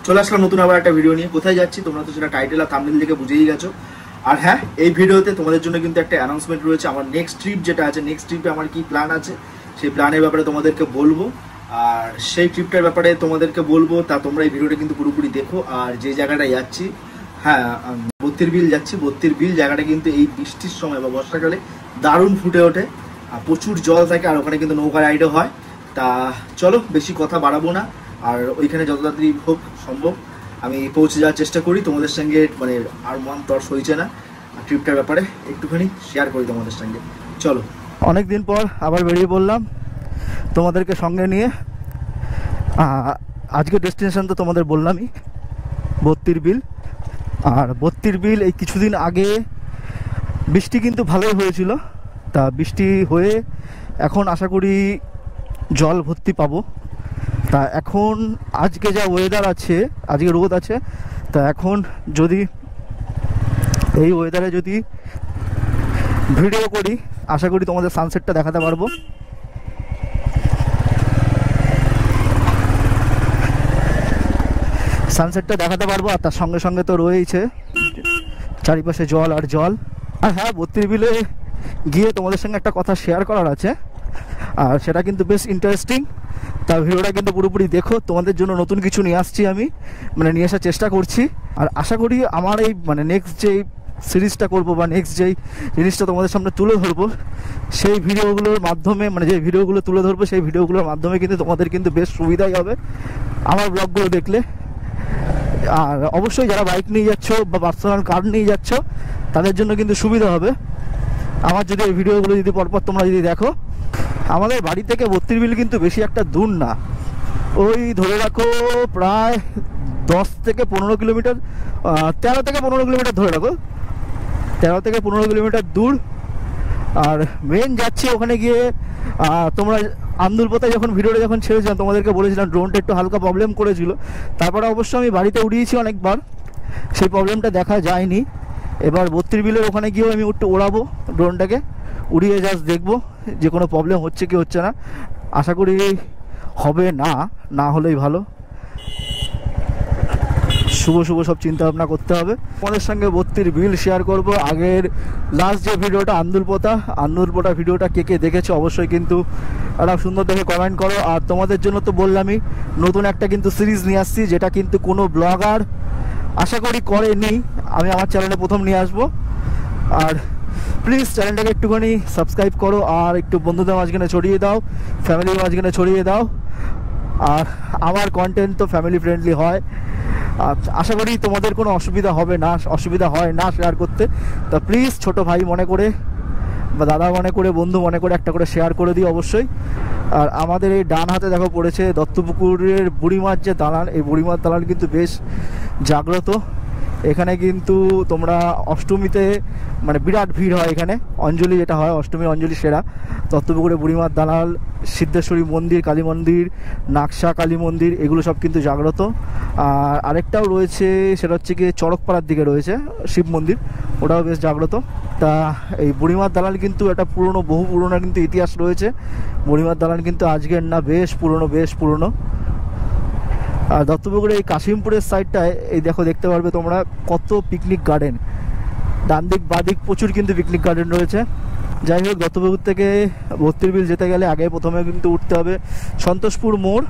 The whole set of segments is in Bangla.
চলে আসলাম নতুন আবার একটা ভিডিও নিয়ে। কোথায় যাচ্ছি তোমরা তো সেটা টাইটেল আর থাম্বনেল দেখে বুঝেই গেছো। আর হ্যাঁ, এই ভিডিওতে তোমাদের জন্য কিন্তু একটা অ্যানাউন্সমেন্ট রয়েছে। আমার নেক্সট ট্রিপ যেটা আছে, নেক্সট ট্রিপে আমার কি প্ল্যান আছে সেই প্ল্যানের ব্যাপারে তোমাদেরকে বলবো। আর সেই ট্রিপটার ব্যাপারে তোমাদেরকে বলবো, তা তোমরা এই ভিডিওটা কিন্তু পুরোপুরি দেখো। আর যে জায়গাটায় যাচ্ছি, হ্যাঁ বত্তির বিল যাচ্ছি। বত্তির বিল জায়গাটা কিন্তু এই বৃষ্টির সময় বা বর্ষাকালে দারুণ ফুটে ওঠে, আর প্রচুর জল থাকে, আর ওখানে কিন্তু নৌকা রাইডও হয়। তা চলো বেশি কথা বাড়াবো না, আর ওইখানে যত তাড়াতাড়ি হোক সম্ভব আমি পৌঁছে যাওয়ার চেষ্টা করি। তোমাদের সঙ্গে মানে আর মন তর্স হয়েছে না, ট্রিপটার ব্যাপারে একটুখানি শেয়ার করি তোমাদের সঙ্গে। চলো, অনেক দিন পর আবার বেরিয়ে পড়লাম তোমাদেরকে সঙ্গে নিয়ে। আজকে ডেস্টিনেশন তো তোমাদের বললামই, বত্তির বিল। আর বত্তির বিল এই কিছুদিন আগে বৃষ্টি কিন্তু ভালোই হয়েছিল। তা বৃষ্টি হয়ে এখন আশা করি জল ভর্তি পাবো। তা এখন আজকে যা ওয়েদার আছে, আজকে রোদ আছে, তা এখন যদি এই ওয়েদারে যদি ভিডিও করি আশা করি তোমাদের সানসেটটা দেখাতে পারবো। সানসেটটা দেখাতে পারবো। আর তার সঙ্গে সঙ্গে তো রয়েছে চারিপাশে জল আর জল। আর হ্যাঁ, বত্তির বিলে গিয়ে তোমাদের সঙ্গে একটা কথা শেয়ার করার আছে, আর সেটা কিন্তু বেশ ইন্টারেস্টিং। তা ভিডিওটা কিন্তু পুরোপুরি দেখো, তোমাদের জন্য নতুন কিছু নিয়ে আসছি আমি, মানে নিয়ে আসার চেষ্টা করছি। আর আশা করি আমার এই মানে নেক্সট যেই সিরিজটা করবো বা নেক্সট যেই জিনিসটা তোমাদের সামনে তুলে ধরবো, সেই ভিডিওগুলোর মাধ্যমে, মানে যে ভিডিওগুলো তুলে ধরবো সেই ভিডিওগুলোর মাধ্যমে কিন্তু তোমাদের কিন্তু বেশ সুবিধাই হবে আমার ব্লগগুলো দেখলে। আর অবশ্যই যারা বাইক নিয়ে যাচ্ছ বা পার্সোনাল কার নিয়ে যাচ্ছ তাদের জন্য কিন্তু সুবিধা হবে আমার যদি এই ভিডিওগুলো যদি পরপর তোমরা যদি দেখো। আমাদের বাড়ি থেকে বত্তির বিল কিন্তু বেশি একটা দূর না, ওই ধরে রাখো প্রায় 10 থেকে 15 কিলোমিটার, 13 থেকে 15 কিলোমিটার ধরে রাখো, 13 থেকে 15 কিলোমিটার দূর। আর মেন যাচ্ছি ওখানে গিয়ে তোমরা আন্দুলপোতা যখন ভিডিওটা যখন ছেড়েছিলাম তোমাদেরকে বলেছিলাম ড্রোনটা একটু হালকা প্রবলেম করেছিল। তারপরে অবশ্য আমি বাড়িতে উড়িয়েছি অনেকবার, সেই প্রবলেমটা দেখা যায়নি। এবার বত্তির বিলের ওখানে গিয়েও আমি একটু ওড়াবো ড্রোনটাকে, উড়িয়ে জাস্ট দেখবো যে কোনো প্রবলেম হচ্ছে কি হচ্ছে না। আশা করি হবে না, না হলেই ভালো। শুভ শুভ সব চিন্তা ভাবনা করতে হবে। তোমাদের সঙ্গে বত্তির বিল শেয়ার করব। আগের লাস্ট যে ভিডিওটা আন্দুলপোতা ভিডিওটা কে কে দেখেছো অবশ্যই কিন্তু একটা সুন্দর দেখে কমেন্ট করো। আর তোমাদের জন্য তো বললামই নতুন একটা কিন্তু সিরিজ নিয়ে আসছি, যেটা কিন্তু কোনো ব্লগার আশা করি করেনি, আমি আমার চ্যানেলে প্রথম নিয়ে আসবো। আর প্লিজ চ্যানেলটাকে একটুখানি সাবস্ক্রাইব করো, আর একটু বন্ধুদের মাঝখানে ছড়িয়ে দাও, ফ্যামিলির মাঝখানে ছড়িয়ে দাও। আর আমার কন্টেন্ট তো ফ্যামিলি ফ্রেন্ডলি হয়, আশা করি তোমাদের কোনো অসুবিধা হয় না শেয়ার করতে। তা প্লিজ ছোট ভাই মনে করে বা দাদা মনে করে, বন্ধু মনে করে একটা করে শেয়ার করে দিই অবশ্যই। আর আমাদের এই ডান হাতে দেখো পড়েছে দত্তপুকুরের বুড়িমার যে দালান, এই বুড়িমার দালান কিন্তু বেশ জাগ্রত। এখানে কিন্তু তোমরা অষ্টমীতে মানে বিরাট ভিড় হয় এখানে, অঞ্জলি যেটা হয় অষ্টমীর অঞ্জলি সেরা। দত্তপুকুরে বুড়িমার দালাল, সিদ্ধেশ্বরী মন্দির, কালী মন্দির, নাকশা কালী মন্দির, এগুলো সব কিন্তু জাগ্রত। আর আরেকটাও রয়েছে, সেটা হচ্ছে কি চড়কপাড়ার দিকে রয়েছে শিব মন্দির, ওটাও বেশ জাগ্রত। তা এই বুড়িমার দালাল কিন্তু একটা বহু পুরনো কিন্তু ইতিহাস রয়েছে। বুড়িমার দালান কিন্তু আজকের না, বেশ পুরনো। আর দত্তপুকুরে এই কাশিমপুরের সাইডটায় এই দেখো দেখতে পারবে তোমরা কত পিকনিক গার্ডেন, ডান দিক বাদিক প্রচুর কিন্তু পিকনিক গার্ডেন রয়েছে। যাই হোক, দত্তপুকুর থেকে বত্তির বিল যেতে গেলে আগে প্রথমে কিন্তু উঠতে হবে সন্তোষপুর মোড়।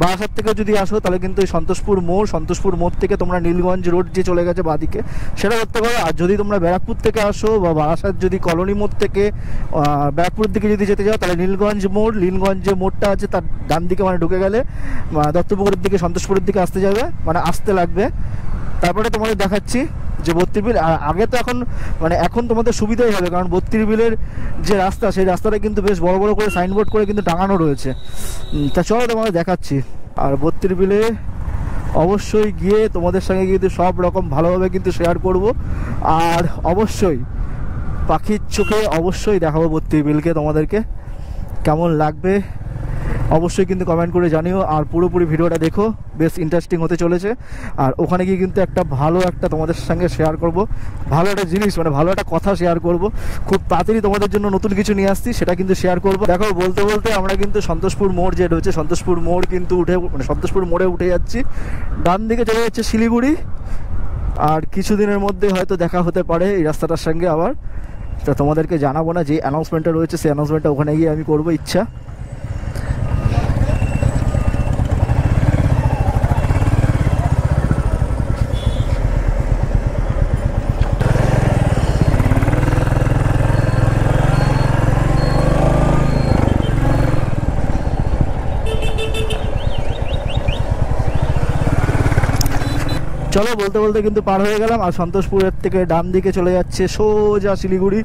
বারাসাত থেকে যদি আসো তাহলে কিন্তু এই সন্তোষপুর মোড় থেকে তোমরা নীলগঞ্জ রোড যে চলে গেছে বাদিকে সেটা করতে পারো। আর যদি তোমরা ব্যারাকপুর থেকে আসো বা বারাসাত যদি কলোনি মোড় থেকে ব্যারাকপুরের দিকে যদি যেতে যাও তাহলে নীলগঞ্জ যে মোড়টা আছে তার ডান দিকে মানে ঢুকে গেলে দত্তপুকুরের দিকে সন্তোষপুরের দিকে আসতে লাগবে। তারপরে তোমাদের দেখাচ্ছি যে 32 বিল। আগে তো এখন তোমাদের সুবিধাই হবে, কারণ 32 বিলের যে রাস্তা সেই রাস্তাটা কিন্তু বেশ বড় বড় করে সাইনবোর্ড করে কিন্তু টাঙানো রয়েছে। তা চলো তোমাদের দেখাচ্ছি। আর 32 বিলে অবশ্যই গিয়ে তোমাদের সঙ্গে কিন্তু সব রকম ভালোভাবে কিন্তু শেয়ার করব। আর অবশ্যই পাখির চোখে অবশ্যই দেখাবো 32 বিলকে, তোমাদেরকে কেমন লাগবে অবশ্যই কিন্তু কমেন্ট করে জানিও। আর পুরোপুরি ভিডিওটা দেখো, বেশ ইন্টারেস্টিং হতে চলেছে। আর ওখানে গিয়ে কিন্তু ভালো একটা তোমাদের সঙ্গে শেয়ার করব, ভালো একটা জিনিস মানে ভালো একটা কথা শেয়ার করব। খুব তাড়াতাড়ি তোমাদের জন্য নতুন কিছু নিয়ে আসছি, সেটা কিন্তু শেয়ার করব। দেখো বলতে বলতে আমরা কিন্তু সন্তোষপুর মোড় যে রয়েছে সন্তোষপুর মোড় কিন্তু সন্তোষপুর মোড়ে উঠে যাচ্ছি। ডান দিকে চলে যাচ্ছে শিলিগুড়ি। আর কিছুদিনের মধ্যে হয়তো দেখা হতে পারে এই রাস্তাটার সঙ্গে আবার। তা তোমাদেরকে জানাবো না, যে অ্যানাউন্সমেন্টটা রয়েছে সেই অ্যানাউন্সমেন্টটা ওখানে গিয়ে আমি করবো ইচ্ছা। চলো বলতে বলতে কিন্তু পার হয়ে গেলাম। আর সন্তোষপুরের থেকে ডান দিকে চলে যাচ্ছে সোজা শিলিগুড়ি,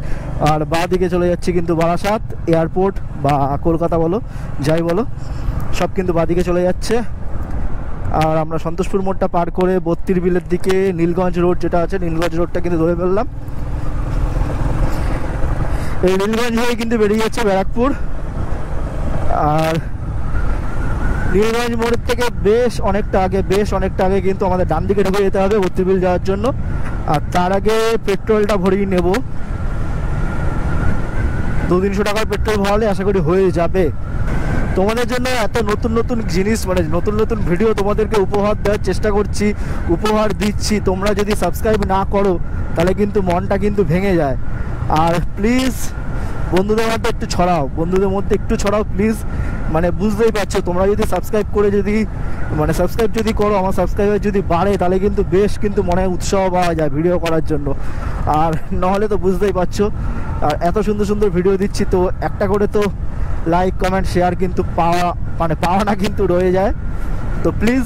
আর বাঁ দিকে চলে যাচ্ছে কিন্তু বারাসাত এয়ারপোর্ট বা কলকাতা বলো যাই বলো, সব কিন্তু বাঁ দিকে চলে যাচ্ছে। আর আমরা সন্তোষপুর মোড়টা পার করে 32 বিলের দিকে নীলগঞ্জ রোড যেটা আছে নীলগঞ্জ রোডটা কিন্তু ধরে ফেললাম। এই নীলগঞ্জ হয়ে কিন্তু বেরিয়ে যাচ্ছে ব্যারাকপুর। আর নীলগঞ্জ মোড়ের থেকে বেশ অনেকটা আগে কিন্তু আমাদের ডান দিকে ঢুকে যেতে হবে 32 বিল যাওয়ার জন্য। আর তার আগে পেট্রোলটা ভরিয়ে নেব, 200-300 টাকার পেট্রোল ভরালে আশা করি হয়ে যাবে। তোমাদের জন্য এত নতুন জিনিস মানে নতুন ভিডিও তোমাদেরকে উপহার দেওয়ার চেষ্টা করছি, উপহার দিচ্ছি। তোমরা যদি সাবস্ক্রাইব না করো তাহলে কিন্তু মনটা কিন্তু ভেঙে যায়। আর প্লিজ বন্ধুদের মধ্যে একটু ছড়াও প্লিজ। মানে বুঝতেই পারছো, তোমরা যদি সাবস্ক্রাইব যদি করো, আমার সাবস্ক্রাইবার যদি বাড়ে তাহলে কিন্তু বেশ কিন্তু মনে উৎসাহ পাওয়া যায় ভিডিও করার জন্য। আর নাহলে তো বুঝতেই পারছো, আর এত সুন্দর ভিডিও দিচ্ছি তো একটা করে তো লাইক কমেন্ট শেয়ার কিন্তু পাওয়া না কিন্তু রয়ে যায়। তো প্লিজ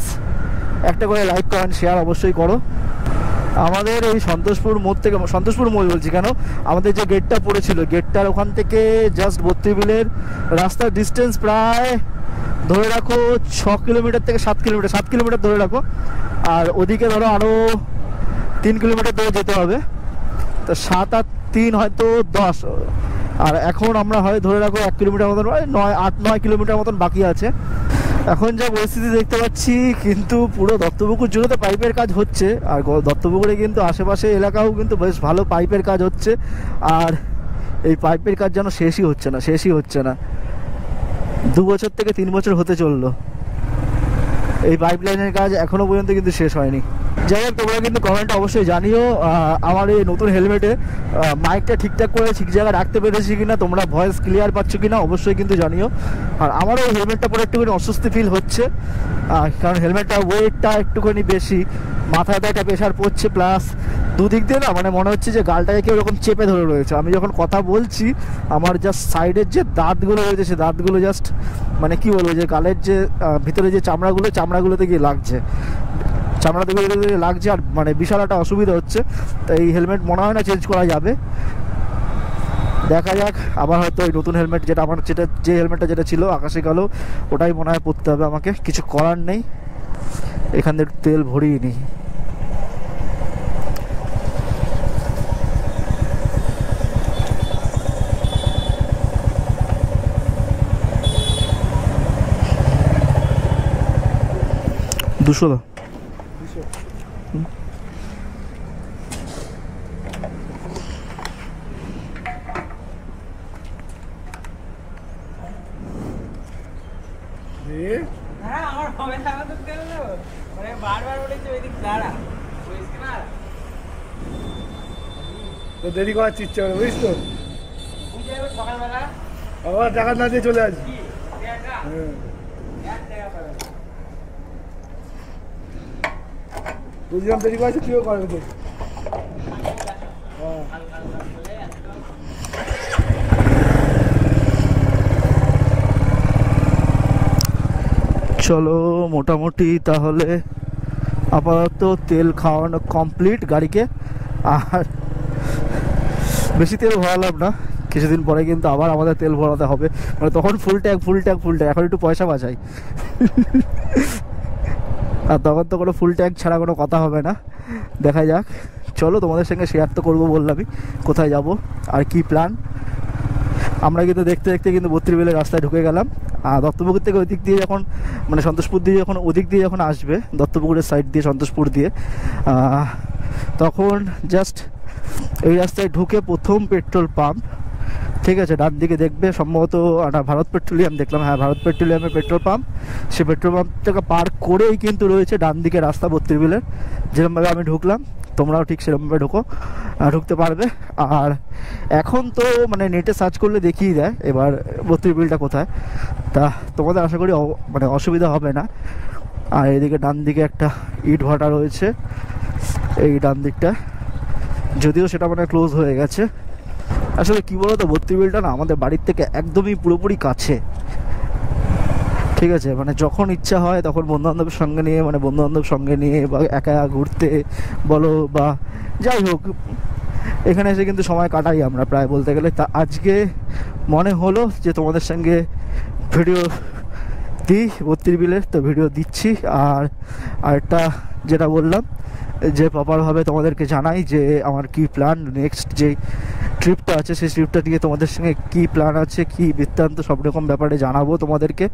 একটা করে লাইক কমেন্ট শেয়ার অবশ্যই করো। আমাদের এই সন্তোষপুর মোড় বলছি কেন, আমাদের যে গেটটা পড়েছিল গেটটার ওখান থেকে জাস্ট 32 বিলের রাস্তার ডিস্টেন্স প্রায় ধরে রাখো 6 কিলোমিটার থেকে 7 কিলোমিটার ধরে রাখো। আর ওদিকে ধরো আরও 3 কিলোমিটার ধরে যেতে হবে। তো 7 আর 3 হয়তো 10। আর এখন আমরা হয় ধরে রাখো 1 কিলোমিটার মতন, 8-9 কিলোমিটার মতন বাকি আছে। এখন যা পরিস্থিতি দেখতে পাচ্ছি কিন্তু পুরো দত্তপুকুর জুড়ে তো পাইপের কাজ হচ্ছে। আর দত্তপুকুরে কিন্তু আশেপাশে এলাকাও কিন্তু বেশ ভালো পাইপের কাজ হচ্ছে। আর এই পাইপের কাজ যেন শেষই হচ্ছে না 2 বছর থেকে 3 বছর হতে চললো, এই পাইপ লাইনের কাজ এখনো পর্যন্ত কিন্তু শেষ হয়নি। যাই হোক, তোমরা কিন্তু কমেন্টে অবশ্যই জানিও আমার এই নতুন হেলমেটে মাইকটা ঠিকঠাক করে ঠিক জায়গায় রাখতে পেরেছি কিনা, তোমরা ভয়েস ক্লিয়ার পাচ্ছ কিনা অবশ্যই কিন্তু জানিও। আর আমারও এই হেলমেটটা পরে একটুখানি অস্বস্তি ফিল হচ্ছে, কারণ হেলমেটটা ওয়েটটা একটুখানি বেশি, মাথায় একটা প্রেশার পড়ছে, প্লাস দুদিক দিয়ে না মানে মনে হচ্ছে যে গালটাকে কেউ এরকম চেপে ধরে রয়েছে। আমি যখন কথা বলছি আমার জাস্ট সাইডের যে দাঁতগুলো রয়েছে সে দাঁতগুলো জাস্ট মানে কি বলবো, যে গালের যে ভিতরে যে চামড়াগুলোতে গিয়ে লাগছে, আর মানে বিশাল একটা অসুবিধা হচ্ছে। তাই এই হেলমেট মনে হয় না চেঞ্জ করা যাবে, দেখা যাক। আবার হয়তো ওই নতুন হেলমেট যে হেলমেটটা যেটা ছিল আকাশি কালো, ওটাই মনে হয় পরতে হবে আমাকে, কিছু করার নেই। এখান থেকে তেল ভরিয়ে নিই। দুশো দা দেরি করার ইচ্ছা করে বুঝিস তো, আবার টাকা না দিয়ে চলে আসবি। বুঝলাম দেরি করেছে, তুইও করবি দেখ। চলো মোটামুটি তাহলে আপাতত তেল খাওয়ানো কমপ্লিট গাড়িকে। আর বেশি তেল ভরালাম না, কিছুদিন পরে কিন্তু আবার আমাদের তেল ভরাতে হবে, মানে তখন ফুল ট্যাঙ্ক। এখন একটু পয়সা বাঁচাই আর তখন তো কোনো ফুল ট্যাঙ্ক ছাড়া কোনো কথা হবে না। দেখা যাক, চলো তোমাদের সঙ্গে শেয়ার তো করবো বললামই, কোথায় যাব আর কি প্ল্যান। আমরা কিন্তু দেখতে দেখতে কিন্তু 32 বিলের রাস্তায় ঢুকে গেলাম। আর দত্তপুকুর থেকে ওই দিক দিয়ে যখন, মানে সন্তোষপুর দিয়ে যখন ওদিক দিয়ে যখন আসবে, দত্তপুকুরের সাইড দিয়ে সন্তোষপুর দিয়ে, তখন জাস্ট এই রাস্তায় ঢুকে প্রথম পেট্রোল পাম্প, ঠিক আছে, ডান দিকে দেখবে সম্ভবত একটা ভারত পেট্রোলিয়াম, দেখলাম হ্যাঁ ভারত পেট্রোলিয়ামের পেট্রোল পাম্প। সে পেট্রোল পাম্পটাকে পার করেই কিন্তু রয়েছে ডান দিকে রাস্তা 32 বিলের। যেরকমভাবে আমি ঢুকলাম তোমরাও ঠিক সেরকমভাবে ঢুকতে পারবে। আর এখন তো মানে নেটে সার্চ করলে দেখিয়ে দেয় এবার 32 বিলটা কোথায়, তা তোমাদের আশা করি মানে অসুবিধা হবে না। আর এদিকে ডান দিকে একটা ইট ভাটা রয়েছে এই ডান দিকটা, যদিও সেটা মানে ক্লোজ হয়ে গেছে। আসলে কি বলো তো, 32 বিলটা না আমাদের বাড়ির থেকে একদমই পুরোপুরি কাছে, ঠিক আছে। মানে যখন ইচ্ছা হয় তখন বন্ধুবান্ধবের সঙ্গে নিয়ে, মানে বন্ধুবান্ধব সঙ্গে নিয়ে বা একা ঘুরতে বলো বা যাই হোক, এখানে এসে কিন্তু সময় কাটাই আমরা প্রায় বলতে গেলে। তা আজকে মনে হলো যে তোমাদের সঙ্গে ভিডিও দিই 32 বিলের, তো ভিডিও দিচ্ছি। আর আরেকটা যেটা বললাম যে প্রপারভাবে তোমাদেরকে জানাই যে আমার কি প্ল্যান, নেক্সট যে ট্রিপটা আছে সেই ট্রিপটা নিয়ে তোমাদের সঙ্গে কি প্ল্যান আছে, কি বৃত্তান্ত, সব রকম ব্যাপারে জানাবো তোমাদেরকে।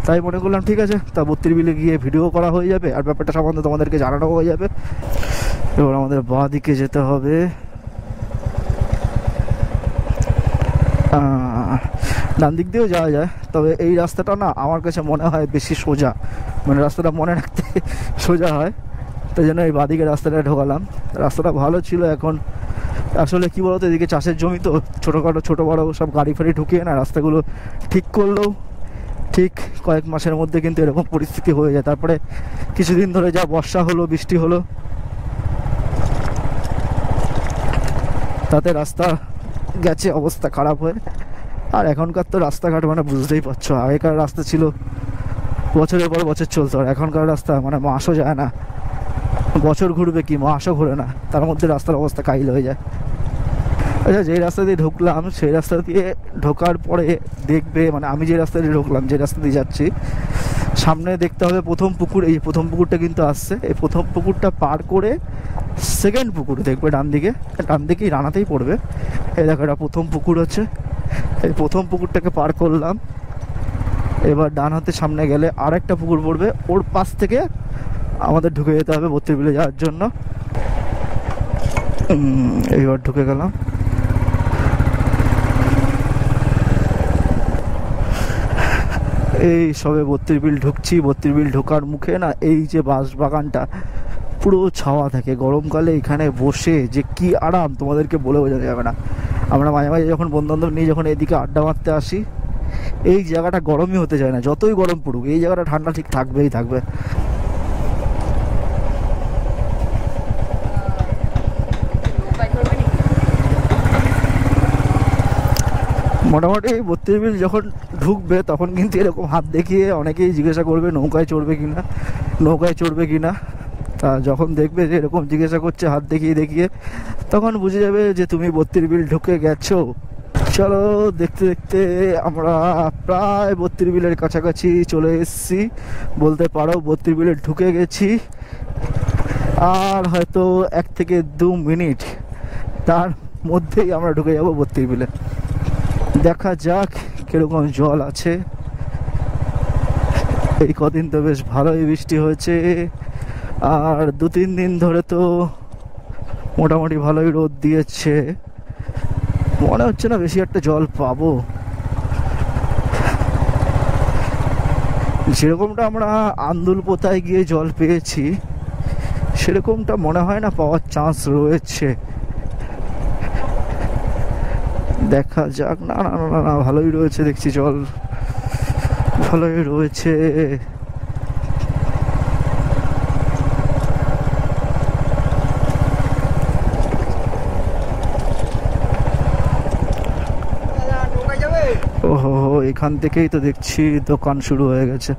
তাই মনে করলাম ঠিক আছে, তা 32 বিলে গিয়ে ভিডিও করা হয়ে যাবে আর ব্যাপারটা সম্বন্ধে তোমাদেরকে জানানো হয়ে যাবে। এবার আমাদের বাঁ দিকে যেতে হবে। ডান দিক দিয়েও যাওয়া যায়, তবে এই রাস্তাটা না আমার কাছে মনে হয় বেশি সোজা, মানে রাস্তাটা মনে রাখতে সোজা হয়, তাই জন্য এই বাঁদিকে রাস্তাটা ঢোকালাম। রাস্তাটা ভালো ছিল। এখন আসলে কি বলতো, এদিকে চাষের জমি তো, ছোটোখাটো ছোটো বড়ো সব গাড়ি ফাড়ি ঢুকিয়ে না রাস্তাগুলো ঠিক করলেও ঠিক কয়েক মাসের মধ্যে কিন্তু এরকম পরিস্থিতি হয়ে যায়। তারপরে কিছুদিন ধরে যা বর্ষা হলো, বৃষ্টি হলো, তাতে রাস্তা গেছে অবস্থা খারাপ হয়ে। আর এখনকার তো রাস্তাঘাট মানে বুঝতেই পারছো, আগেকার রাস্তা ছিল বছরের পর বছর চলতো, আর এখনকার রাস্তা মানে মাসও যায় না, বছর ঘুরবে কি মাসও ঘুরে না, তার মধ্যে রাস্তার অবস্থা কাইল হয়ে যায়। আচ্ছা, যেই রাস্তা দিয়ে ঢুকলাম সেই রাস্তা দিয়ে ঢোকার পরে দেখবে, মানে আমি যে রাস্তা দিয়ে ঢুকলাম, যে রাস্তা দিয়ে যাচ্ছি, সামনে দেখতে হবে প্রথম পুকুর। এই প্রথম পুকুরটা কিন্তু আসছে, এই প্রথম পুকুরটা পার করে সেকেন্ড পুকুর দেখবে ডান দিকেই রানাতেই পড়বে। এই দেখো এটা প্রথম পুকুর হচ্ছে, এই প্রথম পুকুরটাকে পার করলাম। এবার ডান হাতে সামনে গেলে আর একটা পুকুর পড়বে, ওর পাশ থেকে আমাদের ঢুকে যেতে হবে 32 বিলে যাওয়ার জন্য। এইবার ঢুকে গেলাম। এই সবে 32 বিল ঢুকছি। 32 বিল ঢোকার মুখে না এই যে বাঁশ বাগানটা পুরো ছাওয়া থাকে, গরমকালে এখানে বসে যে কি আরাম তোমাদেরকে বলে বোঝানো যাবে না। আমরা মাঝে মাঝে যখন বন্ধুবান্ধব নিয়ে যখন এদিকে আড্ডা মারতে আসি, এই জায়গাটা গরমই হতে চায় না, যতই গরম পড়ুক এই জায়গাটা ঠান্ডা ঠিক থাকবেই থাকবে। মোটামুটি 32 বিল যখন ঢুকবে তখন কিন্তু এরকম হাত দেখিয়ে অনেকেই জিজ্ঞাসা করবে নৌকায় চড়বে কিনা। তা যখন দেখবে যে এরকম জিজ্ঞাসা করছে হাত দেখিয়ে, তখন বুঝে যাবে যে তুমি 32 বিল ঢুকে গেছো। চলো দেখতে দেখতে আমরা প্রায় 32 বিলের কাছাকাছি চলে এসেছি বলতে পারো। 32 বিলে ঢুকে গেছি, আর হয়তো 1 থেকে 2 মিনিট তার মধ্যেই আমরা ঢুকে যাবো 32 বিলে। দেখা যাক কিরকম জল আছে। এই কদিন তো বেশ ভালোই বৃষ্টি হয়েছে, আর 2-3 দিন ধরে তো মোটামুটি ভালোই রোদ দিয়েছে। মনে হচ্ছে না বেশি একটা জল পাবো। যেরকমটা আমরা আন্দুলপোতায় গিয়ে জল পেয়েছি সেরকমটা মনে হয় না পাওয়ার চান্স রয়েছে। দেখা যাক। না না না না, ভালোই রয়েছে দেখছি, জল ভালোই রয়েছে। এখান থেকেই তো দেখছি দোকান শুরু হয়ে গেছে,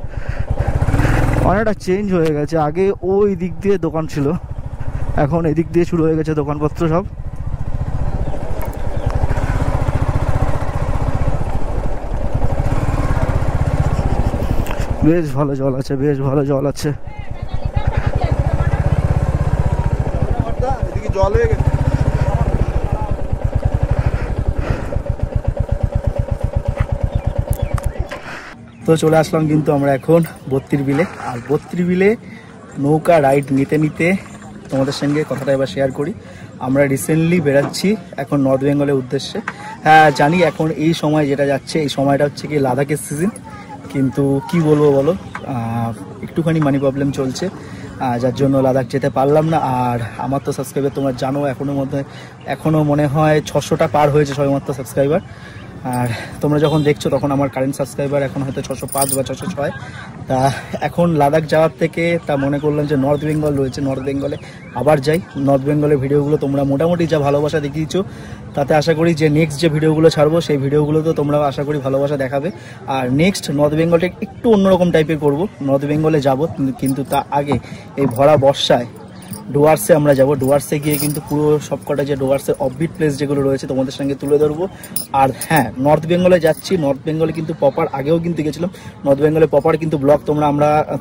অনেকটা চেঞ্জ হয়ে গেছে। আগে ওই দিক দিয়ে দোকান ছিল, এখন এদিক দিয়ে শুরু হয়ে গেছে দোকানপত্র সব। বেশ ভালো জল আছে, বেশ ভালো জল আছে। জল হয়ে গেছে। তো চলে আসলাম কিন্তু আমরা এখন 32 বিলে। আর 32 বিলে নৌকা রাইড নিতে নিতে তোমাদের সঙ্গে কথাটা এবার শেয়ার করি। আমরা রিসেন্টলি বেরাচ্ছি এখন নর্থ বেঙ্গলের উদ্দেশ্যে। হ্যাঁ জানি এখন এই সময় যেটা যাচ্ছে এই সময়টা হচ্ছে কি লাদাখের সিজন, কিন্তু কি বলবো বলো, একটুখানি মানি প্রবলেম চলছে, যার জন্য লাদাখ যেতে পারলাম না। আর আমার তো সাবস্ক্রাইবার তোমরা জানো এখনও মনে হয় 600টা পার হয়েছে সবেমাত্র সাবস্ক্রাইবার। আর তোমরা যখন দেখছো তখন আমার কারেন্ট সাবস্ক্রাইবার এখন হয়তো 605 বা 606। তা এখন লাদাখ যাওয়ার থেকে তা মনে করলাম যে নর্থ বেঙ্গল রয়েছে, নর্থ বেঙ্গলে আবার যাই। নর্থ বেঙ্গলের ভিডিওগুলো তোমরা মোটামুটি যা ভালোবাসা দেখিয়েছো, তাতে আশা করি যে নেক্সট যে ভিডিওগুলো ছাড়বো সেই ভিডিওগুলো তো তোমরা আশা করি ভালোবাসা দেখাবে। আর নেক্সট নর্থ বেঙ্গলটা একটু অন্যরকম টাইপের করব। নর্থ বেঙ্গলে যাব, কিন্তু তা আগে এই ভরা বর্ষায় ডুয়ার্সে আমরা যাব। ডুয়ার্সে গিয়ে কিন্তু পুরো সবকটা যে ডুয়ার্সের অফবিট প্লেস যেগুলো রয়েছে তোমাদের সঙ্গে তুলে ধরবো। আর হ্যাঁ, নর্থ বেঙ্গলে যাচ্ছি, নর্থ বেঙ্গলে কিন্তু প্রপার আগেও কিন্তু গেছিলাম। নর্থ বেঙ্গলে প্রপার কিন্তু ব্লগ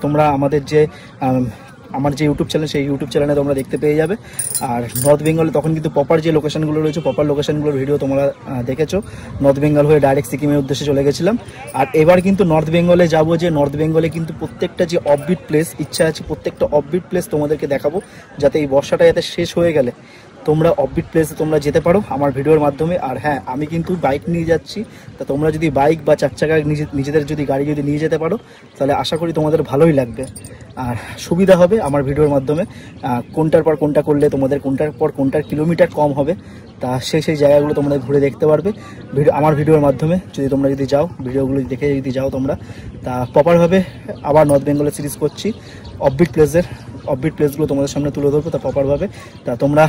তোমরা আমাদের যে আমার যে ইউটিউব চ্যানেল সেই ইউটিউব চ্যানেলে তোমরা দেখতে পেয়ে যাবে। আর নর্থ বেঙ্গলে তখন কিন্তু প্রপার যে লোকেশনগুলো রয়েছে প্রপার লোকেশনগুলোর ভিডিও তোমরা দেখেছো। নর্থ বেঙ্গল হয়ে ডাইরেক্ট সিকিমের উদ্দেশ্যে চলে গেছিলাম। আর এবার কিন্তু নর্থ বেঙ্গলে যাবো, যে নর্থ বেঙ্গলে কিন্তু প্রত্যেকটা যে অফবিট প্লেস ইচ্ছা আছে প্রত্যেকটা অফবিট প্লেস তোমাদেরকে দেখাবো, যাতে এই বর্ষাটা যাতে শেষ হয়ে গেলে তোমরা অফবিট প্লেসে তোমরা যেতে পারো আমার ভিডিওর মাধ্যমে। আর হ্যাঁ, আমি কিন্তু বাইক নিয়ে যাচ্ছি, তা তোমরা যদি বাইক বা 4 চাকা নিজেদের যদি গাড়ি যদি নিয়ে যেতে পারো তাহলে আশা করি তোমাদের ভালোই লাগবে আর সুবিধা হবে আমার ভিডিওর মাধ্যমে। কোনটার পর কোনটা করলে তোমাদের কোনটার পর কোনটার কিলোমিটার কম হবে তা সেই জায়গাগুলো তোমরা ঘুরে দেখতে পারবে আমার ভিডিওর মাধ্যমে। যদি তোমরা যাও ভিডিওগুলো দেখে যদি যাও তোমরা, তা প্রপারভাবে আবার নর্থ বেঙ্গলের সিরিজ করছি অফবিট প্লেসগুলো তোমাদের সামনে তুলে ধরবো তা প্রপারভাবে। তা তোমরা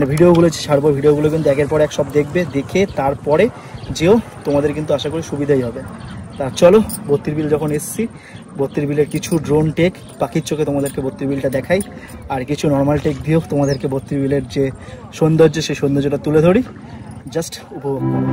ভিডিওগুলো ছাড়বো, ভিডিওগুলো কিন্তু একের পর এক সব দেখে তারপরে যেও তোমাদের কিন্তু আশা করি সুবিধাই হবে। তা চলো 32 বিল যখন এসছি, 32 বিলের কিছু ড্রোন টেক পাখির চোখে তোমাদেরকে 32 বিলটা দেখাই, আর কিছু নর্মাল টেক দিয়েও তোমাদেরকে 32 বিলের যে সৌন্দর্য সেই সৌন্দর্যটা তুলে ধরি, জাস্ট উপভোগ করো।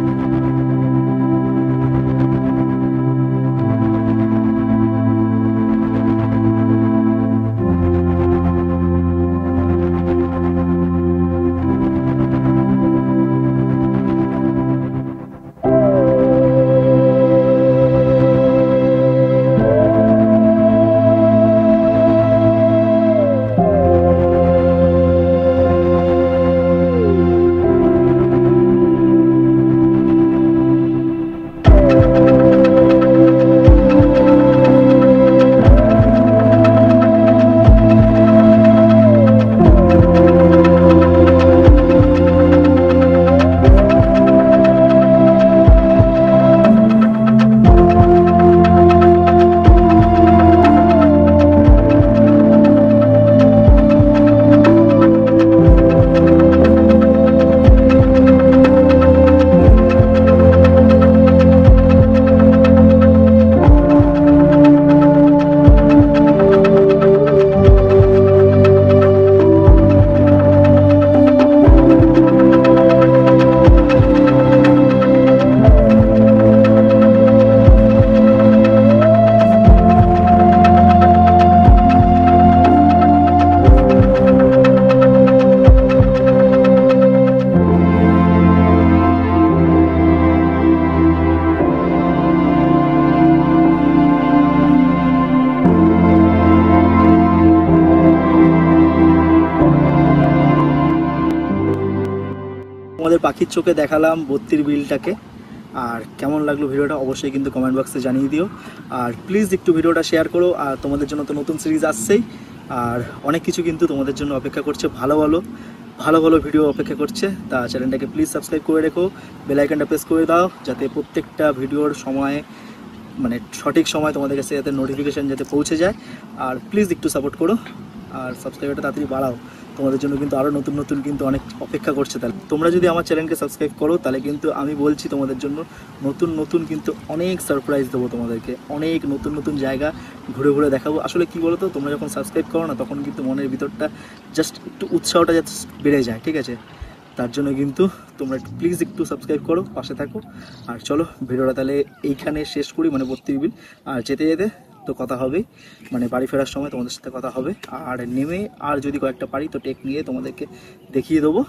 তোমাদের পাখির চোখে দেখালাম 32 বিলটাকে, আর কেমন লাগলো ভিডিওটা অবশ্যই কিন্তু কমেন্ট বক্সে জানিয়ে দিও। আর প্লিজ একটু ভিডিওটা শেয়ার করো। আর তোমাদের জন্য তো নতুন সিরিজ আসছেই, আর অনেক কিছু কিন্তু তোমাদের জন্য অপেক্ষা করছে, ভালো ভালো ভিডিও অপেক্ষা করছে। তা চ্যানেলটাকে প্লিজ সাবস্ক্রাইব করে রেখো, বেল আইকনটা প্রেস করে দাও, যাতে প্রত্যেকটা ভিডিওর সময় সঠিক সময় তোমাদের কাছে যাতে নোটিফিকেশান যাতে পৌঁছে যায়। আর প্লিজ একটু সাপোর্ট করো আর সাবস্ক্রাইবারটা তাড়াতাড়ি বাড়াও, তোমাদের জন্য কিন্তু আরও নতুন নতুন কিন্তু অনেক অপেক্ষা করছে। তাহলে তোমরা যদি আমার চ্যানেলকে সাবস্ক্রাইব করো তাহলে কিন্তু আমি বলছি তোমাদের জন্য নতুন নতুন কিন্তু অনেক সারপ্রাইজ দেবো তোমাদেরকে, অনেক নতুন নতুন জায়গা ঘুরে ঘুরে দেখাবো। আসলে কি বলো তো, তোমরা যখন সাবস্ক্রাইব করো না তখন কিন্তু মনের ভিতরটা জাস্ট একটু উৎসাহটা জাস্ট বেড়ে যায়, ঠিক আছে? তার জন্য কিন্তু তোমরা প্লিজ একটু সাবস্ক্রাইব করো, পাশে থাকো। আর চলো ভিডিওটা তাহলে এইখানে শেষ করি, মানে 32 বিল। আর যেতে যেতে তো কথা হবে, মানে বাড়ি ফেরার সময় তোমাদের সাথে কথা হবে। আর নেমে আর যদি কয়েকটা পারি তো টেক নিয়ে তোমাদেরকে দেখিয়ে দেবো।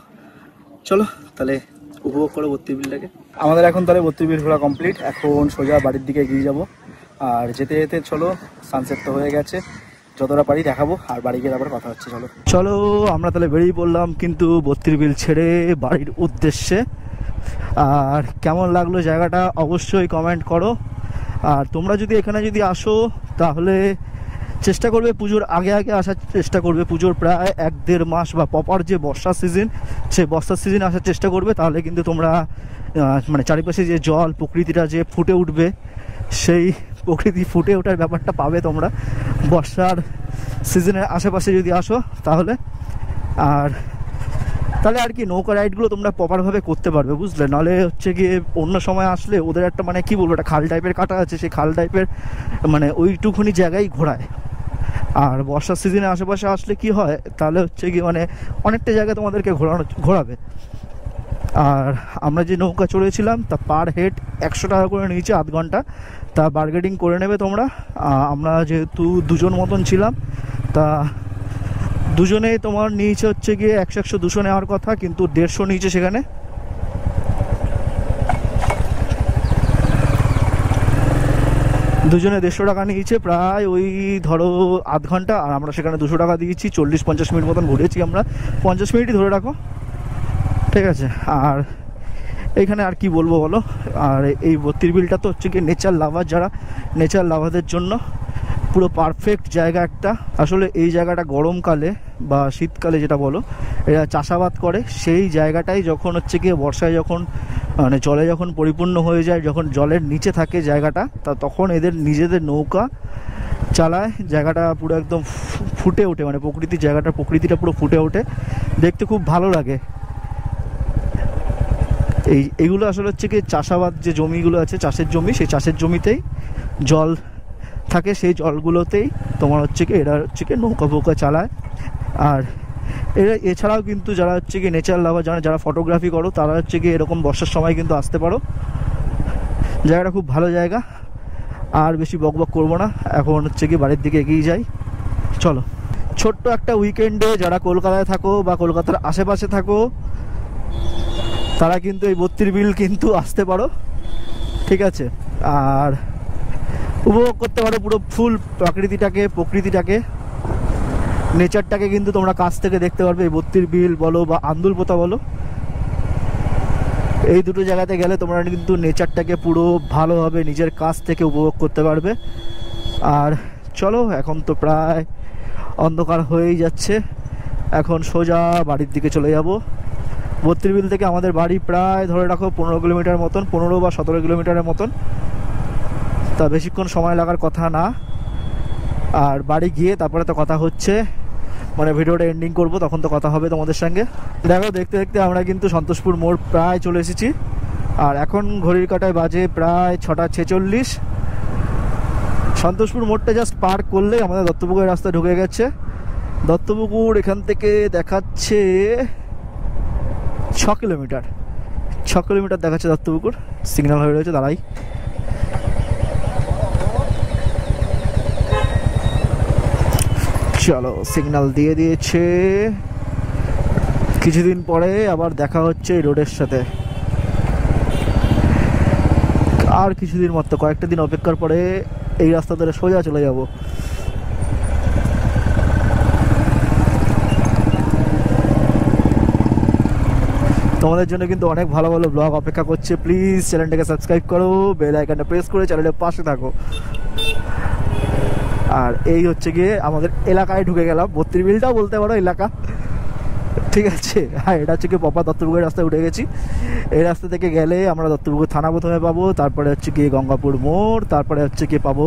চলো তাহলে উপভোগ করো 32 বিলটাকে। আমাদের এখন তাহলে 32 বিল ঘোরা কমপ্লিট, এখন সোজা বাড়ির দিকে এগিয়ে যাব। আর যেতে যেতে চলো সানসেট তো হয়ে গেছে, যতটা পারি দেখাবো, আর বাড়ি গিয়ে আবার কথা হচ্ছে। চলো চলো আমরা তাহলে বেরিয়ে পড়লাম কিন্তু 32 বিল ছেড়ে বাড়ির উদ্দেশ্যে। আর কেমন লাগলো জায়গাটা অবশ্যই কমেন্ট করো। আর তোমরা যদি এখানে যদি আসো তাহলে চেষ্টা করবে পুজোর আগে আগে আসার চেষ্টা করবে। পুজোর প্রায় 1-1.5 মাস বা প্রপার যে বর্ষার সিজন, সেই বর্ষার সিজনে আসার চেষ্টা করবে। তাহলে কিন্তু তোমরা মানে চারিপাশে যে জল, প্রকৃতিটা যে ফুটে উঠবে, সেই প্রকৃতি ফুটে ওঠার ব্যাপারটা পাবে তোমরা বর্ষার সিজনের আশেপাশে যদি আসো তাহলে। আর তাহলে আর কি নৌকা রাইডগুলো তোমরা প্রপারভাবে করতে পারবে, বুঝলে? নাহলে হচ্ছে গিয়ে অন্য সময় আসলে ওদের একটা মানে কি বলবো, একটা খাল টাইপের কাটা আছে, সেই খাল টাইপের মানে ওইটুকুনি জায়গায় ঘোরায়। আর বর্ষার সিজনে আশেপাশে আসলে কি হয়, তাহলে হচ্ছে কি মানে অনেকটা জায়গায় তোমাদেরকে ঘোরাবে। আর আমরা যে নৌকা চড়েছিলাম তা পার হেড 100 টাকা করে নিয়েছে আধ ঘন্টা, তা বার্গেনিং করে নেবে তোমরা। আমরা যেহেতু দুজন মতন ছিলাম, তা দুজনেই তোমার নিয়েছে হচ্ছে গিয়ে 100-200 নেওয়ার কথা, কিন্তু 150 নিয়েছে সেখানে। দুজনে 150 টাকা নিয়েছে, প্রায় ওই ধরো আধ ঘন্টা। আর আমরা সেখানে 200 টাকা দিয়েছি, 40-50 মিনিট মতন ঘুরেছি আমরা, 50 মিনিটই ধরে রাখো, ঠিক আছে? আর এইখানে আর কি বলবো বলো। আর এই 32 বিলটা তো হচ্ছে কি নেচার লাভার, যারা নেচার লাভারদের জন্য পুরো পারফেক্ট জায়গা একটা। আসলে এই জায়গাটা গরমকালে বা শীতকালে যেটা বলো, এরা চাষাবাদ করে। সেই জায়গাটাই যখন হচ্ছে গিয়ে বর্ষায় যখন মানে জলে যখন পরিপূর্ণ হয়ে যায়, যখন জলের নিচে থাকে জায়গাটা, তা তখন এদের নিজেদের নৌকা চালায়, জায়গাটা পুরো একদম ফুটে ওঠে, মানে প্রকৃতিটা পুরো ফুটে ওঠে, দেখতে খুব ভালো লাগে। এইগুলো আসলে হচ্ছে কি চাষাবাদ যে জমিগুলো আছে, চাষের জমি, সেই চাষের জমিতেই জল থাকে, সেই জলগুলোতেই তোমার হচ্ছে কি এরা হচ্ছে কি নৌকা চালায়। আর এরা এছাড়াও কিন্তু যারা হচ্ছে কি নেচার লাভার, যারা ফটোগ্রাফি করো, তারা হচ্ছে কি এরকম বর্ষার সময় কিন্তু আসতে পারো। জায়গাটা খুব ভালো জায়গা। আর বেশি বকবক করবো না, এখন হচ্ছে কি বাড়ির দিকে এগিয়ে যাই। চলো, ছোট্ট একটা উইকেন্ডে যারা কলকাতায় থাকো বা কলকাতার আশেপাশে থাকো, তারা কিন্তু এই 32 বিল কিন্তু আসতে পারো, ঠিক আছে? আর উপভোগ করতে পারো পুরো ফুল প্রকৃতিটাকে, নেচারটাকে কিন্তু তোমরা কাছ থেকে দেখতে পারবে। এই 32 বিল বলো বা আন্দুলপোতা বলো, এই দুটো জায়গাতে গেলে তোমরা কিন্তু নেচারটাকে পুরো ভালোভাবে নিজের কাছ থেকে উপভোগ করতে পারবে। আর চলো, এখন তো প্রায় অন্ধকার হয়েই যাচ্ছে, এখন সোজা বাড়ির দিকে চলে যাব। 32 বিল থেকে আমাদের বাড়ি প্রায় ধরে রাখো 15 কিলোমিটার মতন, 15 বা 17 কিলোমিটারের মতন, তা বেশিক্ষণ সময় লাগার কথা না। আর বাড়ি গিয়ে তারপরে তো কথা হচ্ছে, মানে ভিডিওটা এন্ডিং করব, তখন তো কথা হবে তোমাদের সঙ্গে। দেখো, দেখতে দেখতে আমরা কিন্তু সন্তোষপুর মোড় প্রায় চলে এসেছি। আর এখন ঘড়ির কাঁটায় বাজে প্রায় 6:46। সন্তোষপুর মোড়টা জাস্ট পার করলেই আমাদের দত্তপুকুরের রাস্তা ঢুকে গেছে। দত্তপুকুর এখান থেকে দেখাচ্ছে 6 কিলোমিটার দেখাচ্ছে দত্তপুকুর। সিগন্যাল হয়ে রয়েছে, দাঁড়াই। চলো, সিগন্যাল দিয়ে দিয়েছে। কিছুদিন পরে আবার দেখা হচ্ছে এই রোডের সাথে। আর কিছুদিন মতো, কয়েকটা দিন অপেক্ষার পরে এই রাস্তা ধরে সোজা চলে যাব। তোমাদের জন্য কিন্তু অনেক ভালো ভালো ব্লগ অপেক্ষা করছে। প্লিজ চ্যানেলটাকে সাবস্ক্রাইব করো, বেল আইকনটা প্রেস করে চ্যানেলের পাশে থাকো। আর এই হচ্ছে গিয়ে আমাদের এলাকায় ঢুকে গেলাম। 32 বিলটাও বলতে পারো এলাকা, ঠিক আছে? হ্যাঁ, এটা হচ্ছে কি প্রপার দত্তপুকুরের রাস্তায় উঠে গেছি। এই রাস্তা থেকে গেলে আমরা দত্তপুকুর থানা প্রথমে পাবো, তারপরে হচ্ছে কি গঙ্গাপুর মোড়, তারপরে হচ্ছে কি পাবো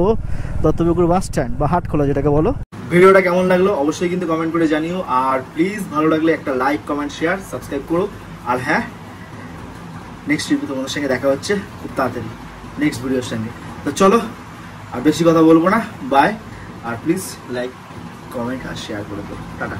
দত্তপুকুর বাস স্ট্যান্ড বা হাটখোলা যেটাকে বলো। ভিডিওটা কেমন লাগলো অবশ্যই কিন্তু কমেন্ট করে জানিও, আর প্লিজ ভালো লাগলে একটা লাইক কমেন্ট শেয়ার সাবস্ক্রাইব করো। আর হ্যাঁ, নেক্সট ভিডিও তোমাদের সঙ্গে দেখা হচ্ছে খুব তাড়াতাড়ি নেক্সট ভিডিওর সঙ্গে। তো চলো আর বেশি কথা বলবো না, বাই। আর প্লিজ লাইক কমেন্ট আর শেয়ার করে দেবো। টাটা।